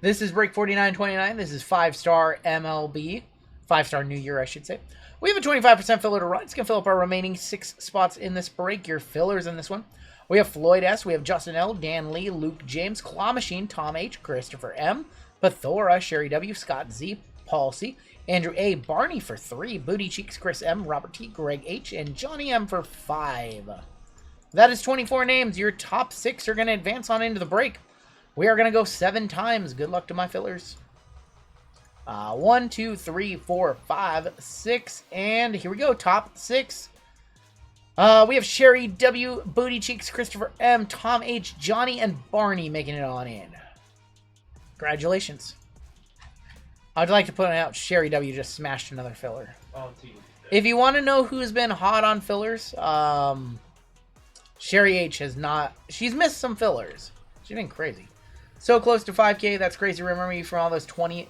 This is break 4929. This is 5-star MLB. 5-star New Year, I should say. We have a 25% filler to run. It's going to fill up our remaining 6 spots in this break. Your fillers in this one. We have Floyd S. We have Justin L. Dan Lee. Luke James. Claw Machine. Tom H. Christopher M. Pathora. Sherry W. Scott Z. Paul C. Andrew A. Barney for 3. Booty Cheeks. Chris M. Robert T. Greg H. And Johnny M. for 5. That is 24 names. Your top 6 are going to advance on into the break. We are going to go 7 times. Good luck to my fillers. 1, 2, 3, 4, 5, 6, and here we go. Top 6. We have Sherry W, Booty Cheeks, Christopher M, Tom H, Johnny, and Barney making it on in. Congratulations. I'd like to point out Sherry W just smashed another filler. Oh, if you want to know who's been hot on fillers, Sherry H has not. She's missed some fillers. She's been crazy. So close to 5K. That's crazy. Remember me from all those 20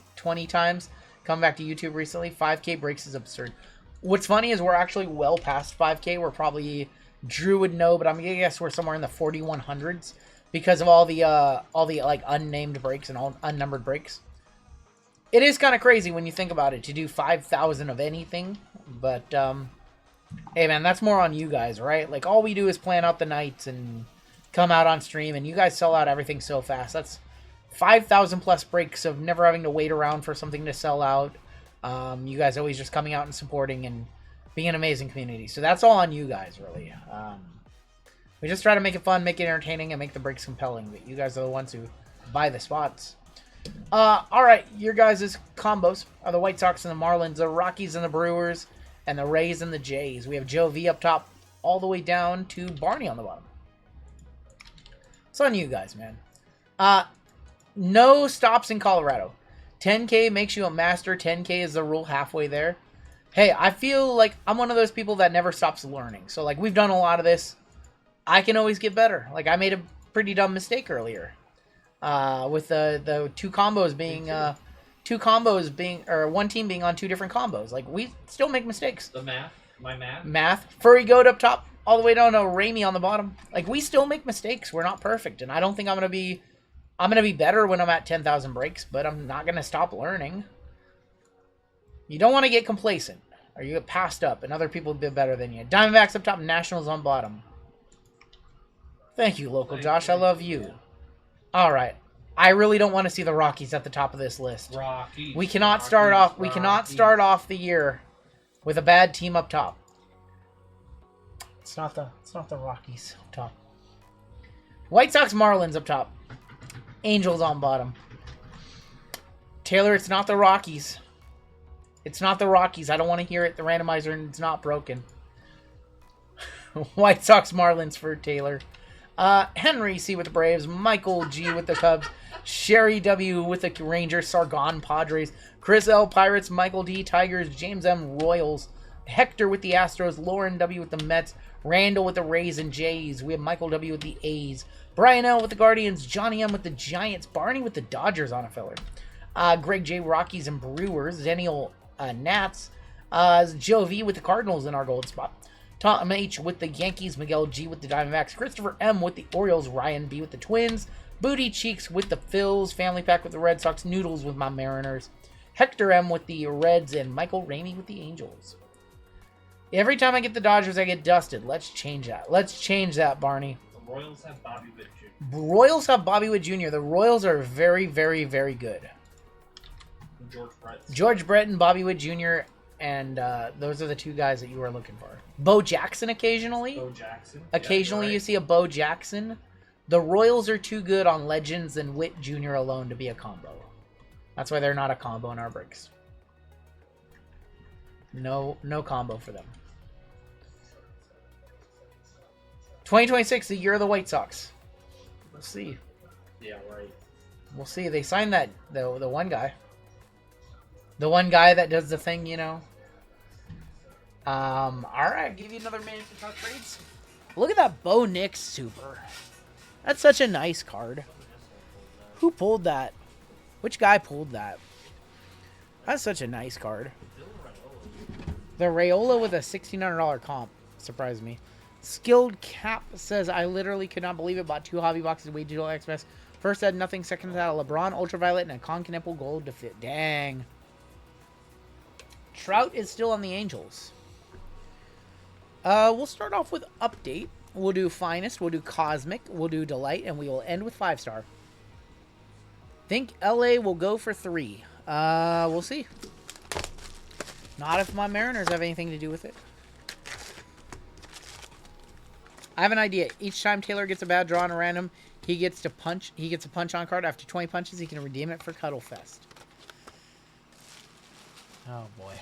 times. Come back to YouTube recently. 5K breaks is absurd. What's funny is we're actually well past 5K. We're probably, Drew would know, but I'm gonna guess we're somewhere in the 4100s because of all the like unnamed breaks and all unnumbered breaks. It is kind of crazy when you think about it to do 5,000 of anything, but hey man, that's more on you guys, right? Like all we do is plan out the nights and come out on stream, and you guys sell out everything so fast. That's 5,000 plus breaks of never having to wait around for something to sell out. You guys always just coming out and supporting and being an amazing community. So that's all on you guys, really. We just try to make it fun, make it entertaining, and make the breaks compelling. But you guys are the ones who buy the spots. All right, your guys' combos are the White Sox and the Marlins, the Rockies and the Brewers, and the Rays and the Jays. We have Joe V up top all the way down to Barney on the bottom. It's on you guys, man. No stops in Colorado. 10K makes you a master. 10K is the rule halfway there. Hey, I feel like I'm one of those people that never stops learning. So, like, we've done a lot of this. I can always get better. Like, I made a pretty dumb mistake earlier. With the two combos being, or one team being on 2 different combos. Like, we still make mistakes. The math? My math? Math. Furry Goat up top. All the way down to Ramey on the bottom. Like, we still make mistakes. We're not perfect. And I don't think I'm going to be better when I'm at 10,000 breaks, but I'm not going to stop learning. You don't want to get complacent, or you get passed up, and other people do better than you. Diamondbacks up top, Nationals on bottom. Thank you, local Josh. I love you. All right. I really don't want to see the Rockies at the top of this list. Rockies. We cannot start off the year with a bad team up top. It's not the Rockies up top. White Sox, Marlins up top. Angels on bottom. Taylor, it's not the Rockies. It's not the Rockies. I don't want to hear it. The randomizer is not broken. White Sox, Marlins for Taylor. Henry C with the Braves. Michael G with the Cubs. Sherry W with the Rangers. Sargon Padres. Chris L Pirates. Michael D Tigers. James M Royals. Hector with the Astros. Lauren W with the Mets. Randall with the Rays and Jays. We have Michael W with the A's. Brian L with the Guardians. Johnny M with the Giants. Barney with the Dodgers on a filler. Greg J Rockies and Brewers. Daniel Nats. Joe V with the Cardinals in our gold spot. Tom H with the Yankees. Miguel G with the Diamondbacks. Christopher M with the Orioles. Ryan B with the Twins. Booty Cheeks with the Phils. Family Pack with the Red Sox. Noodles with my Mariners. Hector M with the Reds. And Michael Ramey with the Angels. Every time I get the Dodgers, I get dusted. Let's change that. Let's change that, Barney. The Royals have Bobby Witt Jr. Royals have Bobby Witt Jr. The Royals are very, very, very good. George Brett and Bobby Witt Jr. And those are the 2 guys that you were looking for. Bo Jackson occasionally. Bo Jackson. Occasionally yeah, right. You see a Bo Jackson. The Royals are too good on Legends and Witt Jr. alone to be a combo. That's why they're not a combo in our breaks. No combo for them. 2026, the year of the White Sox. We'll see. Yeah, right. We'll see. They signed that the one guy. The one guy that does the thing, you know. All right, give you another minute to talk trades. Look at that Bo Nix super. That's such a nice card. Who pulled that? Which guy pulled that? That's such a nice card. The Rayola with a $1,600 comp surprised me. Skilled Cap says, I literally could not believe it. Bought 2 hobby boxes way too express. First had nothing, second had a LeBron Ultraviolet and a Conconnipple Gold to fit. Dang. Trout is still on the Angels. We'll start off with Update. We'll do Finest, we'll do Cosmic, we'll do Delight, and we will end with 5-star. Think LA will go for 3. We'll see. Not if my Mariners have anything to do with it. I have an idea. Each time Taylor gets a bad draw on a random, he gets a punch on card. After 20 punches, he can redeem it for Cuddle Fest. Oh boy.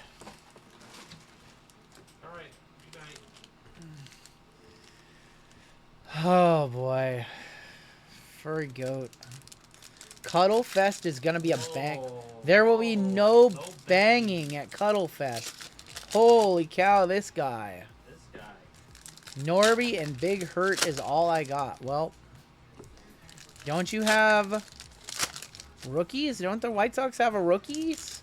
Alright, good night. Oh boy. Furry goat. Cuddle Fest is gonna be a bang. There will be no banging at Cuddle Fest. Holy cow, this guy. This guy. Norby and Big Hurt is all I got. Well, don't you have rookies? Don't the White Sox have a rookies?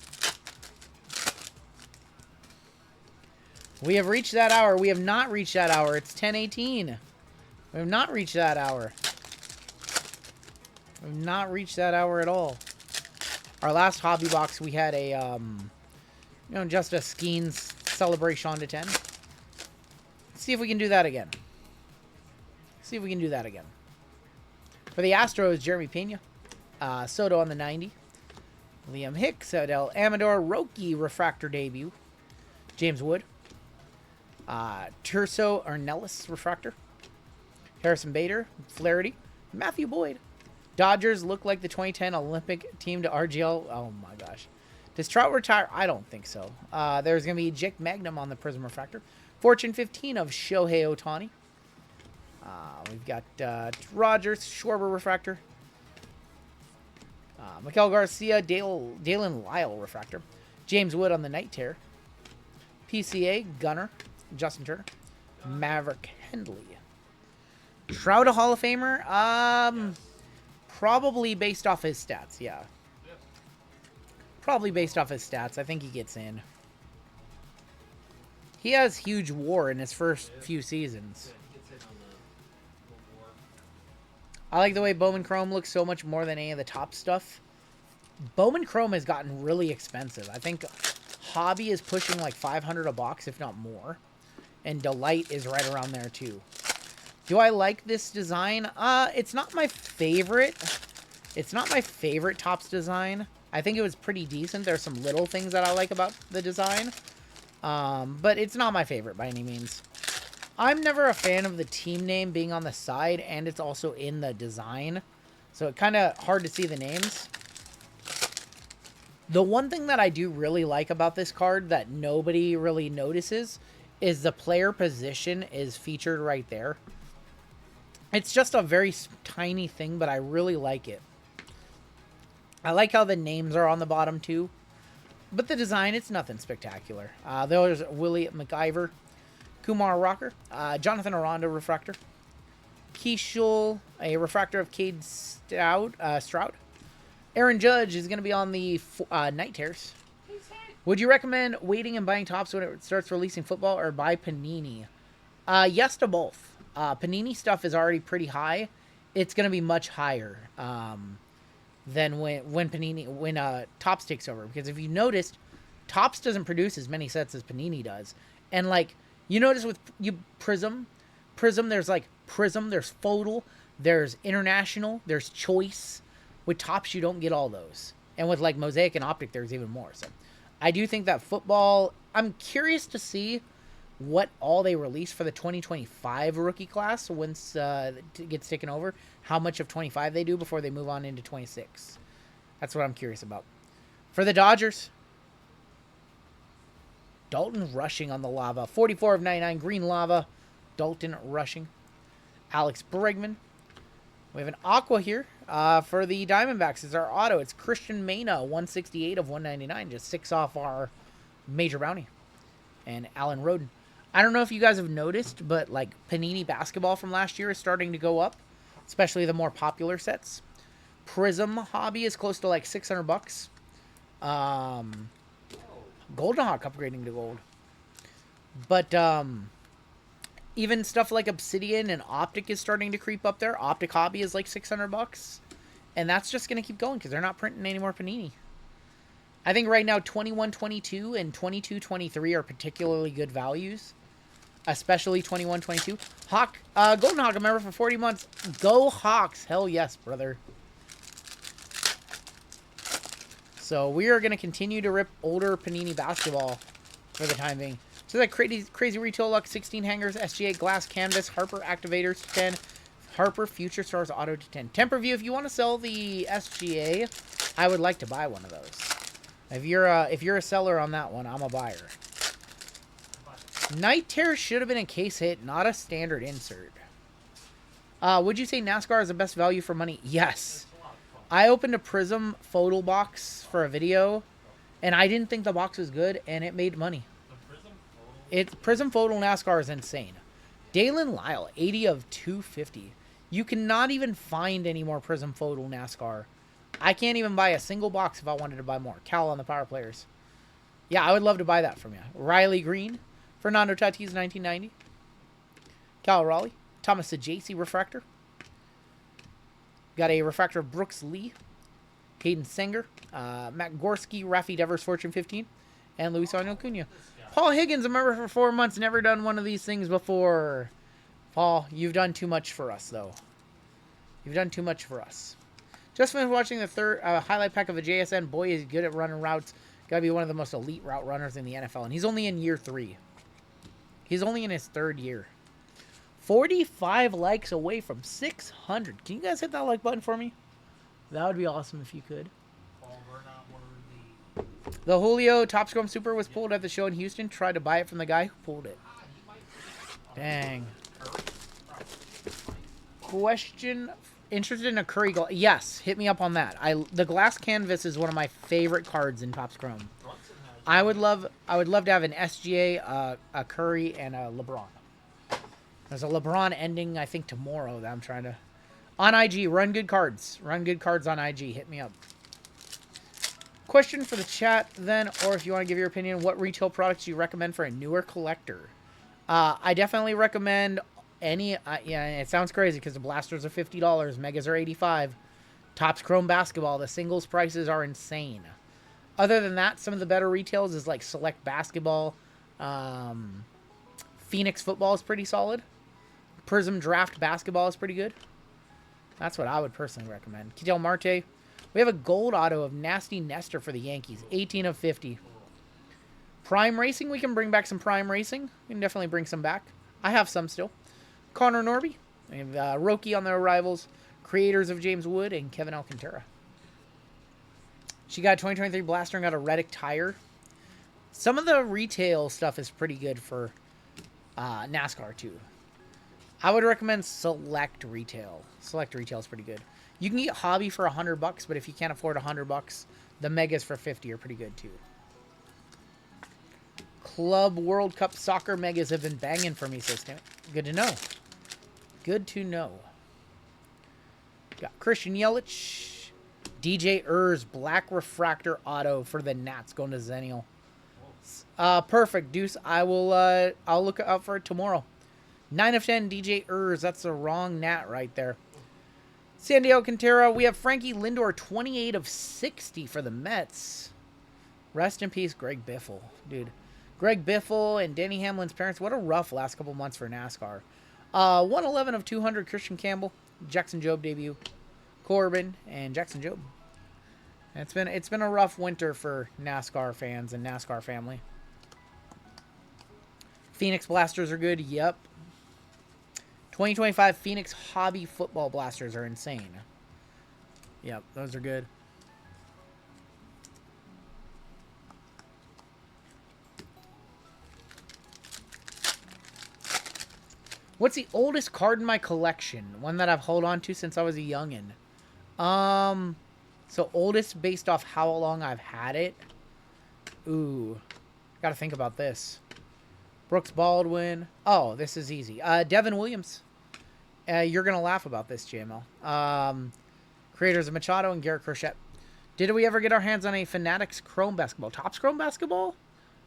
We have reached that hour. We have not reached that hour. It's 10:18. We have not reached that hour. We have not reached that hour at all. Our last hobby box, we had a, just a Skeens celebration to 10. Let's see if we can do that again. See if we can do that again. For the Astros, Jeremy Pena. Soto on the 90. Liam Hicks, Adel Amador, Roki refractor debut. James Wood. Terso Arnellis refractor. Harrison Bader, Flaherty. Matthew Boyd. Dodgers look like the 2010 Olympic team to RGL. Oh my gosh. Does Trout retire? I don't think so. There's going to be Jake Magnum on the Prism refractor. Fortune 15 of Shohei Ohtani. We've got Rogers, Schwarber refractor. Miguel Garcia, Dalen Lyle refractor. James Wood on the Night Terror. PCA, Gunner, Justin Turner. Maverick Hendley. Trout a Hall of Famer? Yes. Probably based off his stats, yeah. Yep. Probably based off his stats. I think he gets in. He has huge WAR in his first few seasons. Yeah, he gets in on the war. I like the way Bowman Chrome looks so much more than any of the top stuff. Bowman Chrome has gotten really expensive. I think Hobby is pushing like $500 a box, if not more. And Delight is right around there too. Do I like this design? It's not my favorite. It's not my favorite Topps design. I think it was pretty decent. There's some little things that I like about the design. But it's not my favorite by any means. I'm never a fan of the team name being on the side, and it's also in the design. So it's kind of hard to see the names. The one thing that I do really like about this card that nobody really notices is the player position is featured right there. It's just a very tiny thing, but I really like it. I like how the names are on the bottom too. But the design, it's nothing spectacular. There's Willie McIver, Kumar Rocker, Jonathan Aranda refractor, Keishul, a refractor of Cade Stroud. Aaron Judge is going to be on the Night Terrace. Would you recommend waiting and buying Topps when it starts releasing football, or buy Panini? Yes to both. Panini stuff is already pretty high. It's going to be much higher than when Topps takes over. Because if you noticed, Topps doesn't produce as many sets as Panini does. And like you notice with Prism, there's like Prism, there's Photo, there's International, there's Choice. With Topps, you don't get all those. And with like Mosaic and Optic, there's even more. So I do think that football, I'm curious to see what all they release for the 2025 rookie class once it gets taken over. How much of 25 they do before they move on into 26. That's what I'm curious about. For the Dodgers, Dalton Rushing on the lava. 44 of 99, green lava. Dalton Rushing. Alex Bregman. We have an Aqua here for the Diamondbacks. It's our auto. It's Christian Mena, 168 of 199. Just 6 off our major bounty. And Alan Roden. I don't know if you guys have noticed, but like Panini basketball from last year is starting to go up, especially the more popular sets. Prism Hobby is close to like $600. Golden Hawk upgrading to gold. But even stuff like Obsidian and Optic is starting to creep up there. Optic Hobby is like $600. And that's just going to keep going because they're not printing any more Panini. I think right now 21-22 and 22-23 are particularly good values. Especially 21-22. Hawk, Golden Hawk, a member for 40 months. Go Hawks. Hell yes, brother. So we are going to continue to rip older Panini basketball for the time being. So that crazy retail luck, 16 hangers, SGA glass canvas, Harper activators to 10, Harper Future Stars auto to 10. Temper View, if you want to sell the SGA, I would like to buy one of those. If you're a seller on that one, I'm a buyer. Night Terror should have been a case hit, not a standard insert. Would you say NASCAR is the best value for money? Yes. I opened a Prism photo box for a video, and I didn't think the box was good, and it made money. Prism photo NASCAR is insane. Dalen Lyle, 80 of 250. You cannot even find any more Prism photo NASCAR. I can't even buy a single box if I wanted to buy more. Cal on the power players. Yeah, I would love to buy that from you. Riley Green, Fernando Tatis, 1990. Cal Raleigh, Thomas Sajacy refractor. Got a refractor of Brooks Lee, Hayden Singer, Matt Gorski, Rafi Devers, Fortune 15, and Luis Angel Cunha. Paul Higgins, a member for 4 months, never done one of these things before. Paul, you've done too much for us, though. You've done too much for us. Just finished watching the third highlight pack of a JSN. Boy, he's good at running routes. Got to be one of the most elite route runners in the NFL, and he's only in year 3. He's only in his 3rd year. 45 likes away from 600. Can you guys hit that like button for me? That would be awesome if you could. The Julio Top Scrum Super was pulled at the show in Houston. Tried to buy it from the guy who pulled it. Dang. Question. Interested in a Curry goal? Yes, hit me up on that. The glass canvas is one of my favorite cards in Top Scrum. I would love to have an SGA, a Curry, and a LeBron. There's a LeBron ending, I think, tomorrow that I'm trying to... On IG, run good cards. Run good cards on IG. Hit me up. Question for the chat, then, or if you want to give your opinion, what retail products do you recommend for a newer collector? I definitely recommend any... yeah, it sounds crazy because the blasters are $50. Megas are $85. Topps Chrome Basketball. The singles prices are insane. Other than that, some of the better retails is like Select Basketball. Phoenix Football is pretty solid. Prism Draft Basketball is pretty good. That's what I would personally recommend. Ketel Marte. We have a gold auto of Nasty Nestor for the Yankees. 18 of 50. Prime Racing. We can bring back some Prime Racing. We can definitely bring some back. I have some still. Connor Norby. We have Roki on the arrivals. Creators of James Wood and Kevin Alcantara. She got a 2023 Blaster and got a Reddick tire. Some of the retail stuff is pretty good for NASCAR too. I would recommend Select Retail. Select Retail is pretty good. You can get Hobby for $100, but if you can't afford $100, the Megas for 50 are pretty good too. Club World Cup Soccer Megas have been banging for me, says Tim. Good to know. Good to know. Got Christian Yelich. DJ Urs Black Refractor Auto for the Nats going to Zennial. Perfect, Deuce. I'll look out for it tomorrow. 9 of 10 DJ Urs. That's the wrong Nat right there. Sandy Alcantara. We have Frankie Lindor, 28 of 60 for the Mets. Rest in peace, Greg Biffle. Dude. Greg Biffle and Danny Hamlin's parents. What a rough last couple months for NASCAR. 111 of 200, Christian Campbell. Jackson Jobe debut. Corbin and Jackson Jobe. It's been a rough winter for NASCAR fans and NASCAR family. Phoenix Blasters are good. Yep. 2025 Phoenix Hobby Football Blasters are insane. Yep, those are good. What's the oldest card in my collection? One that I've held on to since I was a youngin'. So oldest based off how long I've had it. Ooh. Gotta think about this. Brooks Baldwin. Oh, this is easy. Devin Williams. You're gonna laugh about this, JML. Creators of Machado and Garrett Crochet. Did we ever get our hands on a Fanatics Chrome Basketball? Topps Chrome Basketball?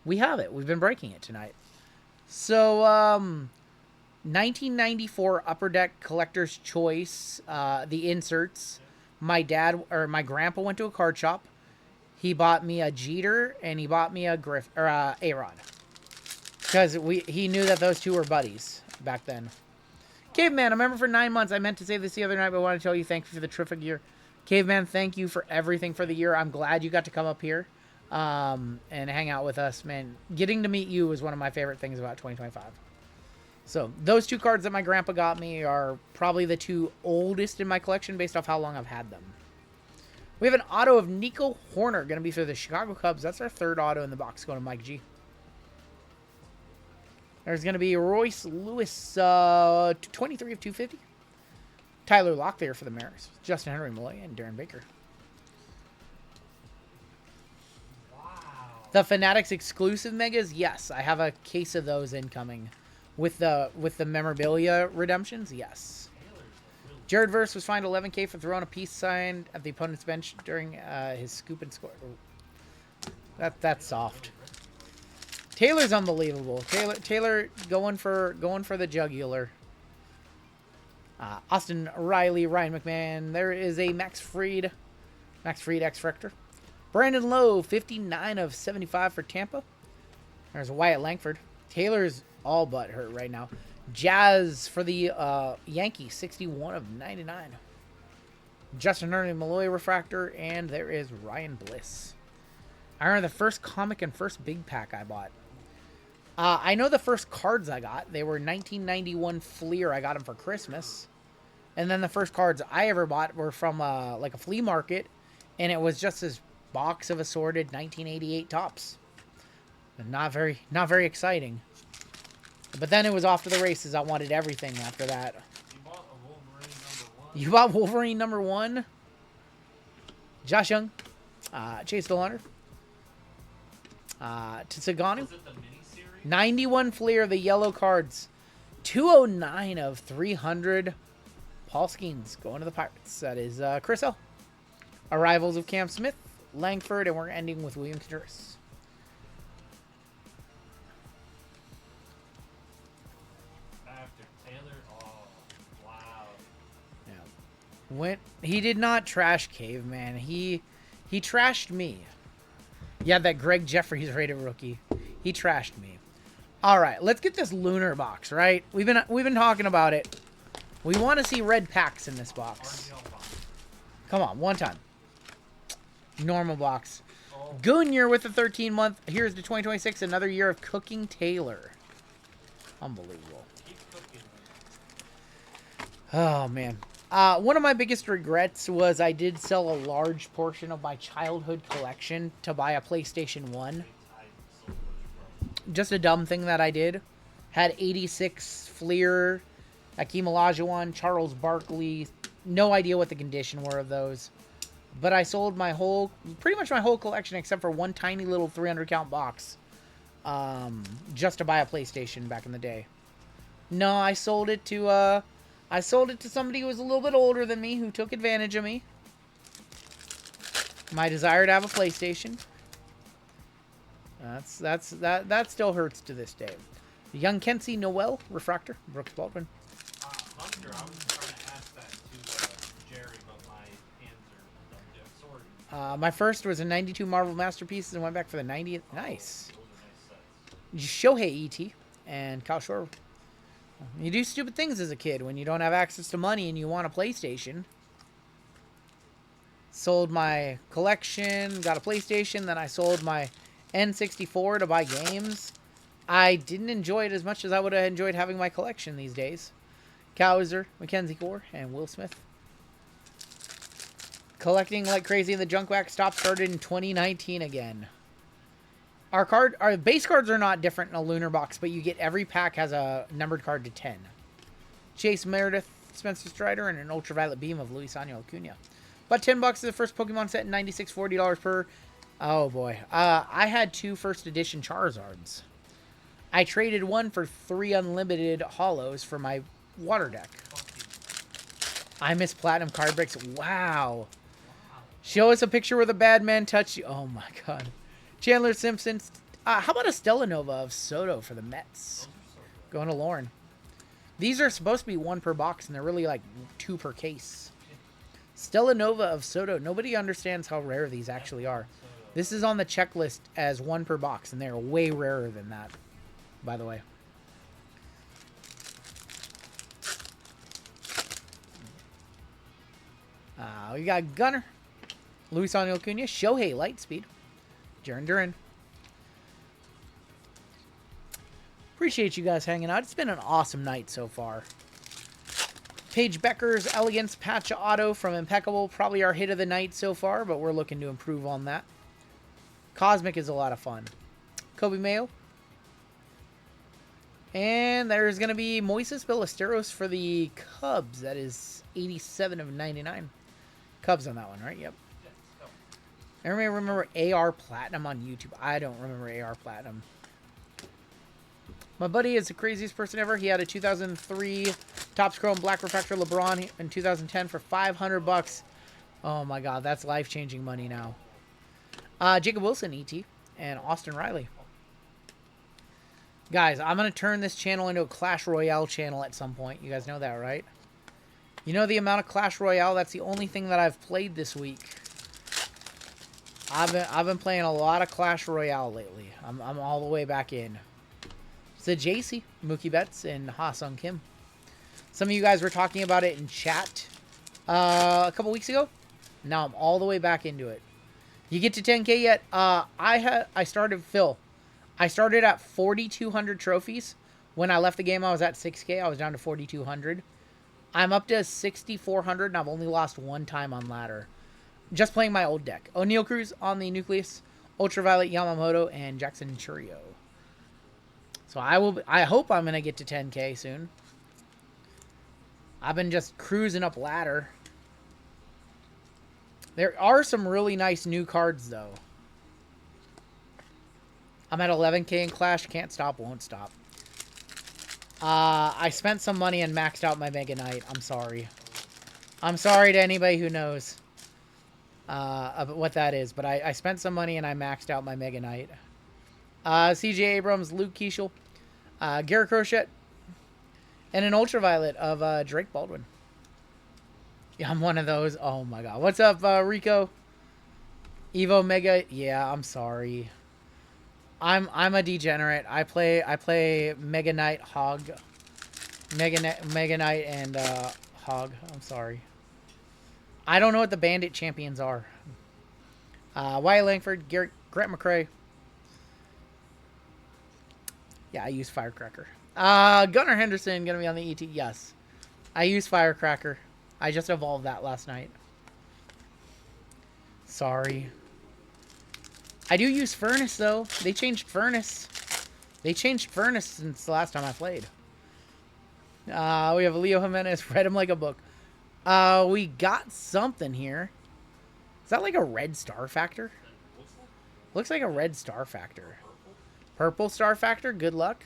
We have it. We've been breaking it tonight. So, 1994 Upper Deck Collector's Choice. The inserts. my dad or my grandpa went to a card shop. He bought me a Jeter and he bought me a A-Rod. Because he knew that those two were buddies back then. Caveman, I remember for 9 months. I meant to say this the other night, but I want to tell you thank you for the terrific year. Caveman, thank you for everything for the year. I'm glad you got to come up here and hang out with us, man. Getting to meet you was one of my favorite things about 2025. So those two cards that my grandpa got me are probably the two oldest in my collection based off how long I've had them. We have an auto of Nico Horner, going to be for the Chicago Cubs. That's our third auto in the box going to Mike G. There's going to be Royce Lewis, 23 of 250. Tyler Lock there for the Mariners. Justin Henry Malloy and Darren Baker. Wow. The Fanatics exclusive megas, yes, I have a case of those incoming. With the memorabilia redemptions, yes. Jared Verse was fined $11K for throwing a peace sign at the opponent's bench during his scoop and score. That's soft. Taylor's unbelievable. Taylor going for the jugular. Austin Riley, Ryan McMahon. There is a Max Fried X-Rector. Brandon Lowe, 59 of 75 for Tampa. There's Wyatt Langford. Taylor's all but hurt right now. Jazz for the Yankees, 61 of 99. Justin Henry Malloy refractor, and there is Ryan Bliss. I remember the first comic and first big pack I bought. I know the first cards I got. They were 1991 Fleer. I got them for Christmas. And then the first cards I ever bought were from like a flea market, and it was just this box of assorted 1988 tops. And not very exciting. But then it was off to the races. I wanted everything after that. You bought a Wolverine #1. You bought Wolverine #1. Josh Young. Chase DeLauner. Tsuganu. Was it the miniseries? 91 Fleer, the yellow cards. 209 of 300. Paul Skeens going to the Pirates. That is Chris L. Arrivals of Cam Smith, Langford, and we're ending with William Contreras. After Taylor, oh, wow. Yeah. He did not trash Caveman. He trashed me. Yeah, that Greg Jeffries rated rookie. He trashed me. All right, let's get this lunar box, right? We've been talking about it. We want to see red packs in this box. RGL box. Come on, one time. Normal box. Oh, Goonier with the 13-month. Here's the 2026, another year of cooking Taylor. Unbelievable. keep cooking. Oh, man. One of my biggest regrets was I did sell a large portion of my childhood collection to buy a PlayStation 1. Just a dumb thing that I did. Had 86 Fleer, Akeem Olajuwon, Charles Barkley. No idea what the condition were of those. But I sold pretty much my whole collection except for one tiny little 300 count box. Just to buy a PlayStation back in the day. No, I sold it to somebody who was a little bit older than me who took advantage of me. My desire to have a PlayStation. That still hurts to this day. Young Kenzie Noel, refractor, Brooks Baldwin. Hunter, I was trying to ask that to Jerry, but my hands are done sorry. My first was a 92 Marvel Masterpieces and went back for the 90th. Nice. Those are nice sets. Shohei E.T. and Kyle Shore. You do stupid things as a kid when you don't have access to money and you want a PlayStation. Sold my collection, got a PlayStation, then I sold my N64 to buy games. I didn't enjoy it as much as I would have enjoyed having my collection these days. Cowser, Mackenzie Gore, and Will Smith. Collecting like crazy in the junk wax stop started in 2019 again. Our base cards are not different in a lunar box, but you get every pack has a numbered card to 10. Chase Meredith, Spencer Strider, and an ultraviolet beam of Luis Ángel Acuna. About $10 is the first Pokemon set, $96, $40 per. Oh boy. I had 2 first edition Charizards. I traded one for 3 unlimited holos for my water deck. I miss platinum card breaks. Wow. Show us a picture where the bad man touched you. Oh my god. Chandler Simpson. How about a Stella Nova of Soto for the Mets? Going to Lauren. These are supposed to be 1 per box, and they're really like 2 per case. Stella Nova of Soto. Nobody understands how rare these actually are. This is on the checklist as 1 per box, and they're way rarer than that, by the way. We got Gunner, Luis Angel Acuna, Shohei Lightspeed, Jaron Duran. Appreciate you guys hanging out. It's been an awesome night so far. Paige Becker's Elegance Patch Auto from Impeccable. Probably our hit of the night so far, but we're looking to improve on that. Cosmic is a lot of fun. Kobe Mayo. And there's going to be Moises Ballesteros for the Cubs. That is 87 of 99. Cubs on that one, right? Yep. Everybody remember AR Platinum on YouTube? I don't remember AR Platinum. My buddy is the craziest person ever. He had a 2003 Topps Chrome Black Refractor LeBron in 2010 for $500. Oh my God, that's life-changing money now. Jacob Wilson, ET, and Austin Riley. Guys, I'm going to turn this channel into a Clash Royale channel at some point. You guys know that, right? You know the amount of Clash Royale? That's the only thing that I've played this week. I've been playing a lot of Clash Royale lately. I'm all the way back in. So JC, Mookie Betts, and Ha-Sung Kim. Some of you guys were talking about it in chat a couple weeks ago. Now I'm all the way back into it. You get to 10K yet? I started at 4,200 trophies. When I left the game, I was at 6K. I was down to 4,200. I'm up to 6,400, and I've only lost 1 time on ladder. Just playing my old deck. O'Neal Cruz on the Nucleus, Ultraviolet Yamamoto, and Jackson Churio. So I hope I'm going to get to 10K soon. I've been just cruising up ladder. There are some really nice new cards, though. I'm at 11K in Clash. Can't stop, won't stop. I spent some money and maxed out my Mega Knight. I'm sorry. I'm sorry to anybody who knows what that is. But I spent some money and I maxed out my Mega Knight. CJ Abrams, Luke Keishel, Garrett Crochet, and an Ultraviolet of Drake Baldwin. Yeah, I'm one of those. Oh my God. What's up, Rico? Evo Mega. Yeah, I'm sorry. I'm a degenerate. I play Mega Knight Hog. Mega Knight and Hog. I'm sorry. I don't know what the Bandit champions are. Wyatt Langford, Grant McCrae. Yeah, I use Firecracker. Gunnar Henderson gonna be on the ET. Yes, I use Firecracker. I just evolved that last night. Sorry. I do use Furnace, though. They changed Furnace. They changed Furnace since the last time I played. We have Leo Jimenez. Read him like a book. We got something here. Is that like a red star factor? Looks like a red star factor. Purple star factor? Good luck.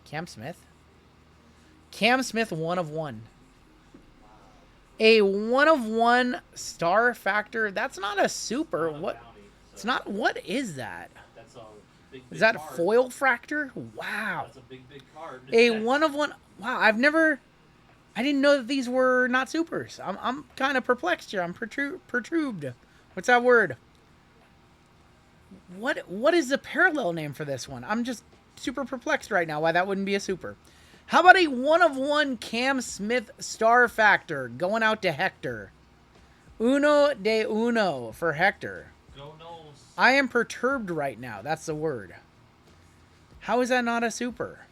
Cam Smith. Cam Smith, 1 of 1. A 1 of 1 star factor. That's not a super. What? It's not. What is that? That's a big Is that card. foil fractor? Wow. That's a big card. A 1 of 1. Wow. I didn't know that these were not supers. I'm kind of perplexed here. I'm perturbed. What's that word? What is the parallel name for this one? I'm just super perplexed right now why that wouldn't be a super. How about a 1 of 1 Cam Smith star factor going out to Hector? Uno de uno for Hector. Go Knowles. I am perturbed right now. That's the word. How is that not a super?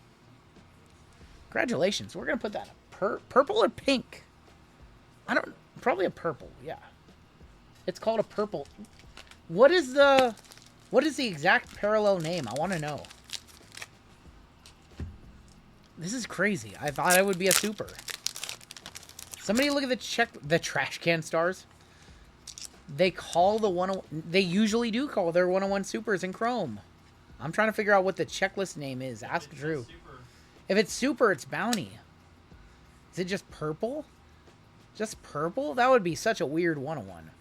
Congratulations. We're going to put that purple or pink? Probably a purple. Yeah. It's called a purple. What is the exact parallel name? I want to know. This is crazy. I thought I would be a super. Somebody look at the trash can stars. They call they usually do call their 101 supers in Chrome. I'm trying to figure out what the checklist name is. Ask Drew. If it's super, it's bounty. Is it just purple? Just purple? That would be such a weird 101.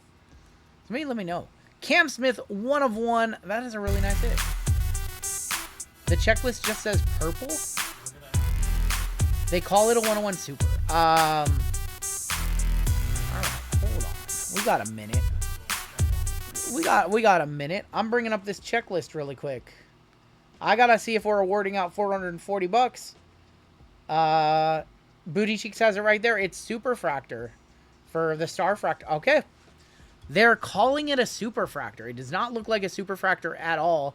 Somebody let me know. Cam Smith, 1 of 1. That is a really nice hit. The checklist just says purple. They call it a 101 super. We got a minute. We got a minute. I'm bringing up this checklist really quick. I gotta see if we're awarding out 440 bucks. Booty Cheeks has it right there. It's Superfractor for the Star Fractor. Okay. They're calling it a Superfractor. It does not look like a Superfractor at all.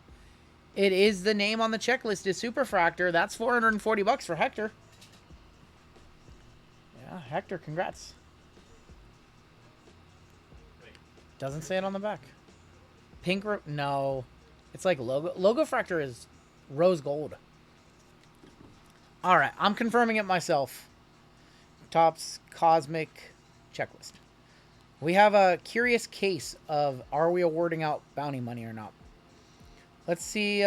It is the name on the checklist is Superfractor. That's 440 bucks for Hector. Yeah, Hector, congrats. Doesn't say it on the back. Pink, no. It's like logo. Logo Fractor is rose gold. All right, I'm confirming it myself. Topps Cosmic checklist. We have a curious case of are we awarding out bounty money or not? Let's see.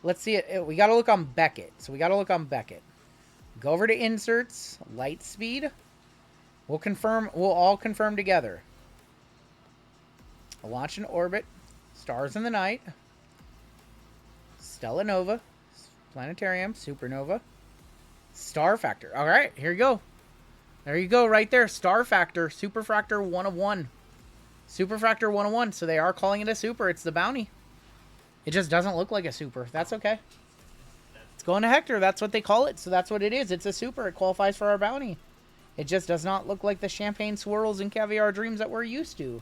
Let's see it. We got to look on Beckett. So we got to look on Beckett. Go over to inserts, light speed. We'll confirm. We'll all confirm together. A launch in orbit, stars in the night, Stella Nova, planetarium, supernova, star factor. All right, here you go. There you go, right there. Star factor, superfractor 1 of 1. Superfractor 1 of 1. So they are calling it a super. It's the bounty. It just doesn't look like a super. That's okay. It's going to Hector. That's what they call it. So that's what it is. It's a super. It qualifies for our bounty. It just does not look like the champagne swirls and caviar dreams that we're used to.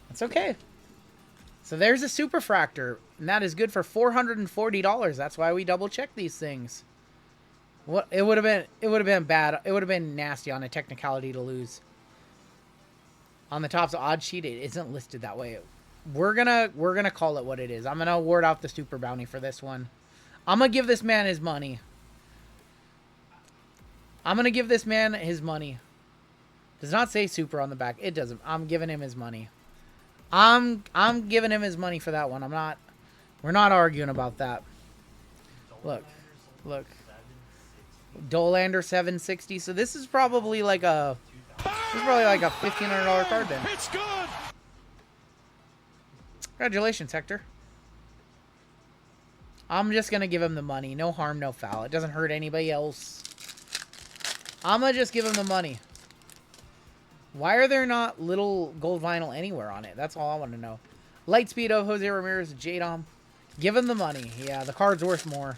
That's okay. So there's a Superfractor, and that is good for $440. That's why we double check these things. What it would have been bad. It would have been nasty on a technicality to lose. On the Topps odd sheet, it isn't listed that way. We're gonna call it what it is. I'm gonna award out the super bounty for this one. I'm gonna give this man his money. I'm gonna give this man his money. Does not say super on the back. It doesn't. I'm giving him his money. I'm giving him his money for that one. We're not arguing about that. Look. Dolander 760. So this is probably like a $1,500 card then. It's good. Congratulations, Hector. I'm just gonna give him the money. No harm, no foul. It doesn't hurt anybody else. I'm gonna just give him the money. Why are there not little gold vinyl anywhere on it? That's all I want to know. Lightspeed of Jose Ramirez, J-Dom. Give him the money. Yeah, the card's worth more.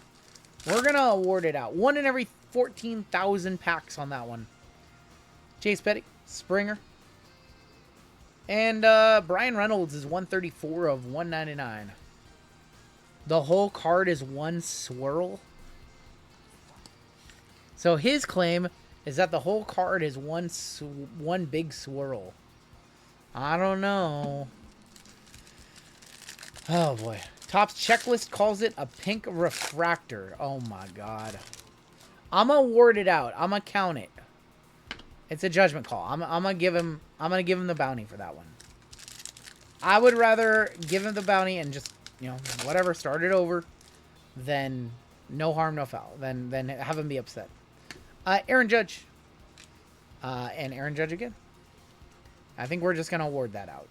We're going to award it out. 1 in every 14,000 packs on that one. Chase Petty, Springer. And Brian Reynolds is 134 of 199. The whole card is one swirl. So his claim is that the whole card is one big swirl. I don't know. Oh, boy. Topps checklist calls it a pink refractor. Oh, my God. I'm going to award it out. I'm going to count it. It's a judgment call. I'm going to give him the bounty for that one. I would rather give him the bounty and just, you know, whatever, start it over than no harm, no foul. Then have him be upset. Aaron Judge. And Aaron Judge again. I think we're just going to award that out.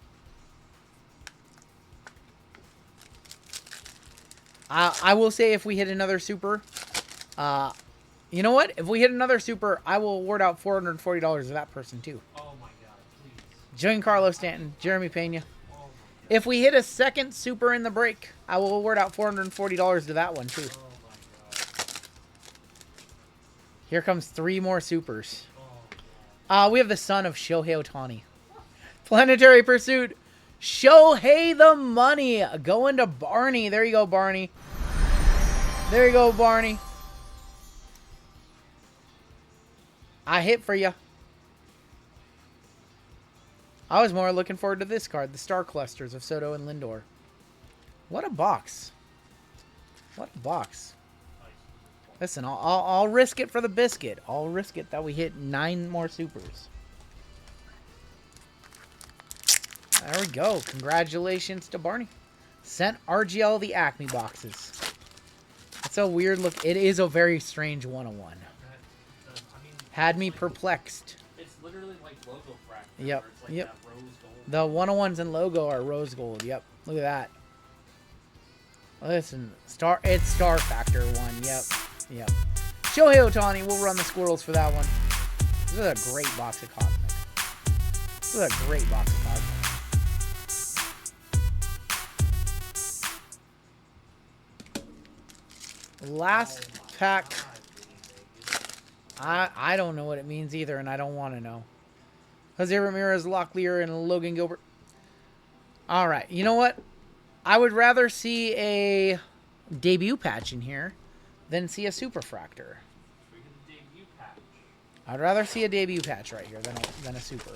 I will say if we hit another super, you know what? If we hit another super, I will award out $440 to that person too. Oh my God, please. Giancarlo Stanton, Jeremy Pena. If we hit a second super in the break, I will award out $440 to that one too. Oh my God. Here comes 3 more supers. Oh, We have the son of Shohei Ohtani. Planetary Pursuit. Shohei the money. Going to Barney. There you go, Barney. There you go, Barney. I hit for you. I was more looking forward to this card. The Star Clusters of Soto and Lindor. What a box. What a box. Listen, I'll risk it for the biscuit. I'll risk it that we hit 9 more supers. There we go. Congratulations to Barney. Sent RGL the Acme boxes. It's a weird look. It is a very strange 101. Had me perplexed. it's literally like logo fracture. Yep, Where it's like yep. that rose gold. The 101s and logo are rose gold. Yep. Look at that. Listen, it's Star Factor 1. Yep. Yep. Shohei Ohtani. We'll run the squirrels for that one. This is a great box of Cosmic. This is a great box of cards. Last pack. I don't know what it means either, and I don't want to know. Jose Ramirez, Locklear, and Logan Gilbert. All right, you know what? I would rather see a debut patch in here than see a superfractor. I'd rather see a debut patch right here than a super.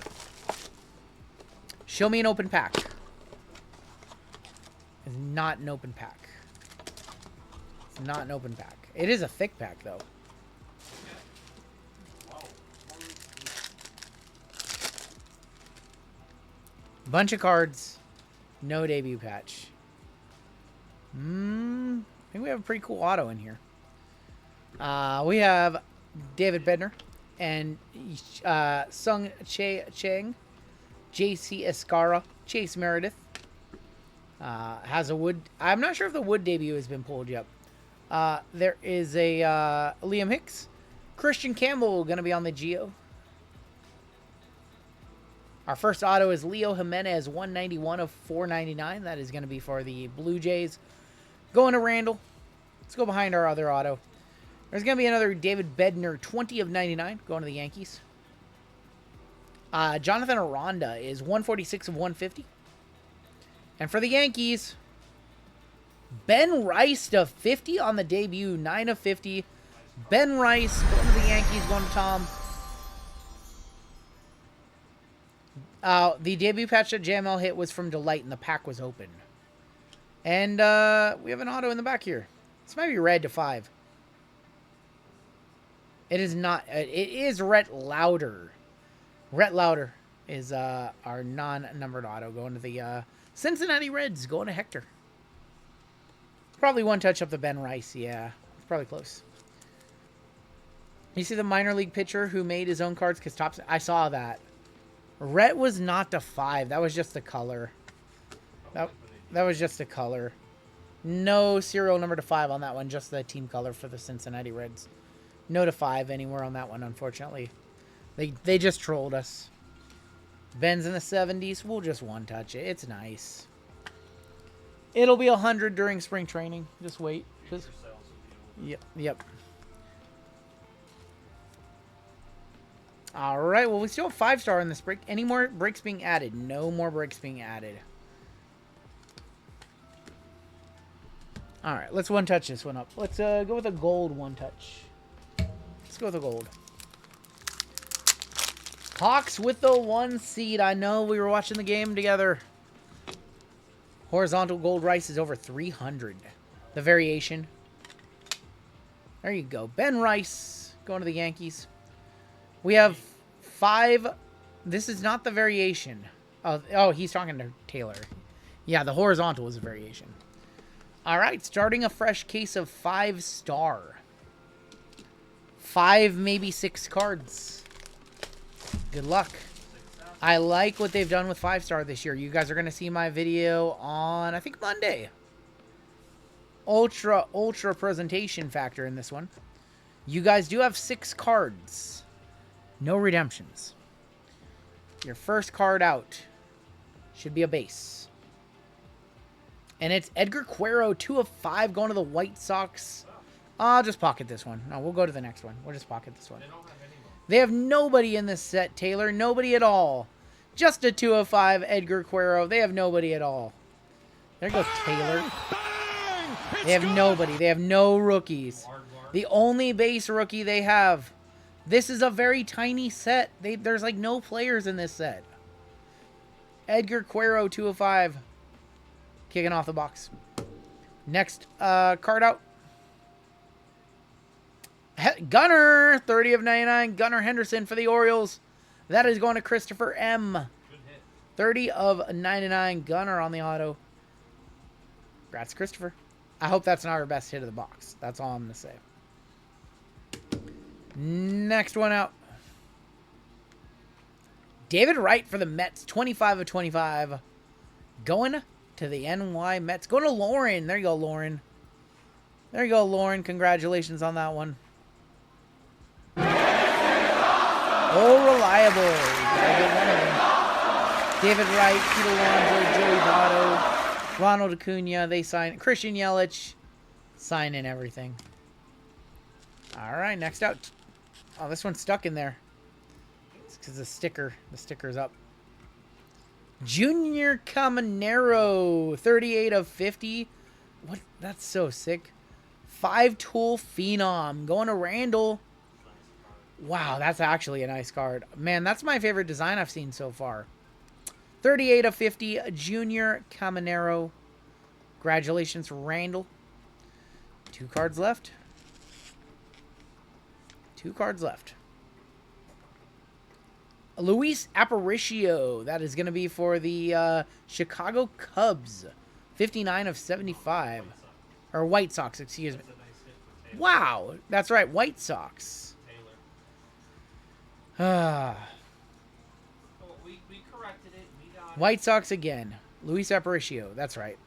Show me an open pack. It's not an open pack. It's not an open pack. It is a thick pack, though. Bunch of cards. No debut patch. I think we have a pretty cool auto in here. We have David Bednar and Sung Chang, JC Escara, Chase Meredith. Has a wood. I'm not sure if the wood debut has been pulled yet. There is a Liam Hicks. Christian Campbell going to be on the Geo. Our first auto is Leo Jimenez, 191 of 499. That is going to be for the Blue Jays. Going to Randall. Let's go behind our other auto. There's going to be another David Bednar, 20 of 99, going to the Yankees. Jonathan Aranda is 146 of 150. And for the Yankees, Ben Rice to 50 on the debut, 9 of 50. Ben Rice going to the Yankees, going to Tom. The debut patch that JML hit was from Delight, and the pack was open. And we have an auto in the back here. This might be red to 5. It is not. It is Rhett Lauder. Rhett Lauder is our non-numbered auto going to the Cincinnati Reds, going to Hector. Probably one touch up the Ben Rice. Yeah, it's probably close. You see the minor league pitcher who made his own cards because Topps. I saw that. Rhett was not to 5. That was just the color. That was just the color. No serial number to 5 on that one. Just the team color for the Cincinnati Reds. No to 5 anywhere on that one, unfortunately. They just trolled us. Ben's in the 70s. We'll just one touch it. It's nice. It'll be 100 during spring training. Just wait. Yep. All right. Well, we still have 5-star in this break. Any more breaks being added? No more breaks being added. All right. Let's one touch this one up. Let's go with a gold one touch. Let's go with a gold. Hawks with the 1 seed. I know we were watching the game together. Horizontal gold Rice is over 300. The variation. There you go. Ben Rice going to the Yankees. We have 5. This is not the variation. Oh, he's talking to Taylor. Yeah, the horizontal is a variation. All right, starting a fresh case of 5-star. 5, maybe 6 cards. Good luck. I like what they've done with 5-star this year. You guys are going to see my video on, I think, Monday. Ultra presentation factor in this one. You guys do have 6 cards. No redemptions. Your first card out should be a base. And it's Edgar Cuero, 2 of 5, going to the White Sox. I'll just pocket this one. No, we'll go to the next one. We'll just pocket this one. They have nobody in this set, Taylor. Nobody at all. Just a 2 of 5, Edgar Cuero. They have nobody at all. There goes Taylor. They have nobody. They have no rookies. The only base rookie they have. This is a very tiny set. There's like no players in this set. Edgar Cuero, 2 of 5. Kicking off the box. Next card out. Gunner, 30 of 99. Gunner Henderson for the Orioles. That is going to Christopher M. Good hit. 30 of 99. Gunner on the auto. Congrats, Christopher. I hope that's not our best hit of the box. That's all I'm going to say. Next one out. David Wright for the Mets. 25 of 25. Going to the NY Mets. Going to Lauren. There you go, Lauren. There you go, Lauren. Congratulations on that one. Oh, reliable. Gotta get one of them. David Wright, Pete Alonso, Joey Votto, Ronald Acuna. They sign Christian Yelich. Signing everything. All right, next out. Oh, this one's stuck in there. It's because the sticker's up. Junior Caminero, 38 of 50. What? That's so sick. 5-tool Phenom going to Randall. Wow, that's actually a nice card. Man, that's my favorite design I've seen so far. 38 of 50, Junior Caminero. Congratulations, Randall. 2 cards left. 2 cards left. Luis Aparicio. That is going to be for the Chicago Cubs. 59 of 75. Or White Sox, excuse me. Wow. That's right, White Sox. We corrected it. We got it. White Sox again. Luis Aparicio. That's right.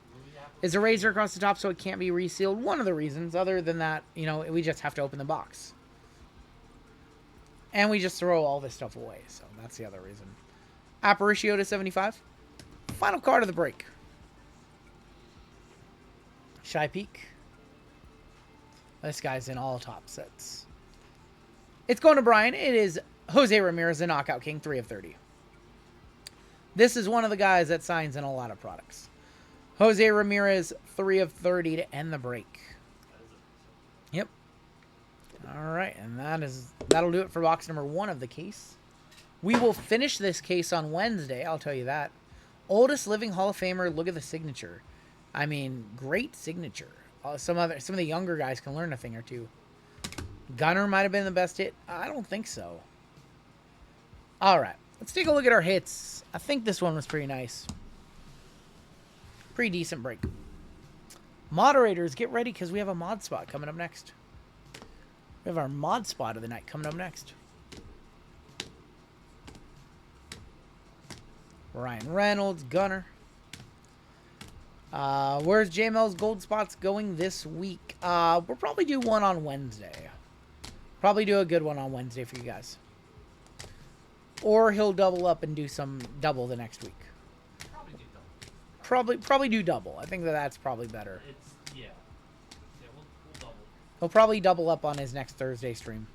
Is a razor across the top so it can't be resealed. One of the reasons. Other than that, you know, we just have to open the box. And we just throw all this stuff away. So that's the other reason. Aparicio to 75. Final card of the break. Shy Peak. This guy's in all top sets. It's going to Brian. It is Jose Ramirez, the Knockout King, 3 of 30. This is one of the guys that signs in a lot of products. Jose Ramirez, 3 of 30 to end the break. Yep. All right, and that'll do it for box number 1 of the case. We will finish this case on Wednesday, I'll tell you that. Oldest living Hall of Famer, look at the signature. I mean, great signature. Some of the younger guys can learn a thing or two. Gunner might have been the best hit. I don't think so. All right, let's take a look at our hits. I think this one was pretty nice. Pretty decent break. Moderators, get ready because we have a mod spot coming up next. We have our mod spot of the night coming up next. Ryan Reynolds, Gunner. Where's JML's gold spots going this week? We'll probably do one on Wednesday. Probably do a good one on Wednesday for you guys. Or he'll double up and do some double the next week. Probably do double. Probably do double. I think that's probably better. Yeah, we'll double. He'll probably double up on his next Thursday stream.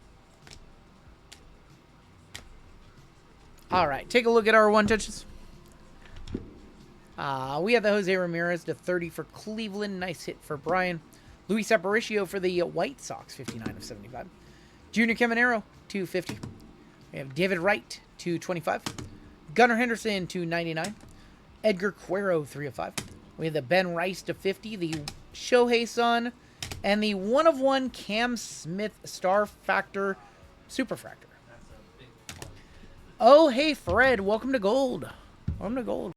All right, take a look at our one touches. We have the Jose Ramirez to 30 for Cleveland. Nice hit for Brian. Luis Aparicio for the White Sox, 59 of 75. Junior Caminero, 250. We have David Wright, 225. Gunnar Henderson, 299. Edgar Cuero, 3 of 5. We have the Ben Rice to 50. The Shohei Sun. And the 1/1 Cam Smith Star Factor Superfractor. That's a big one. Oh, hey, Fred. Welcome to Gold. Welcome to Gold.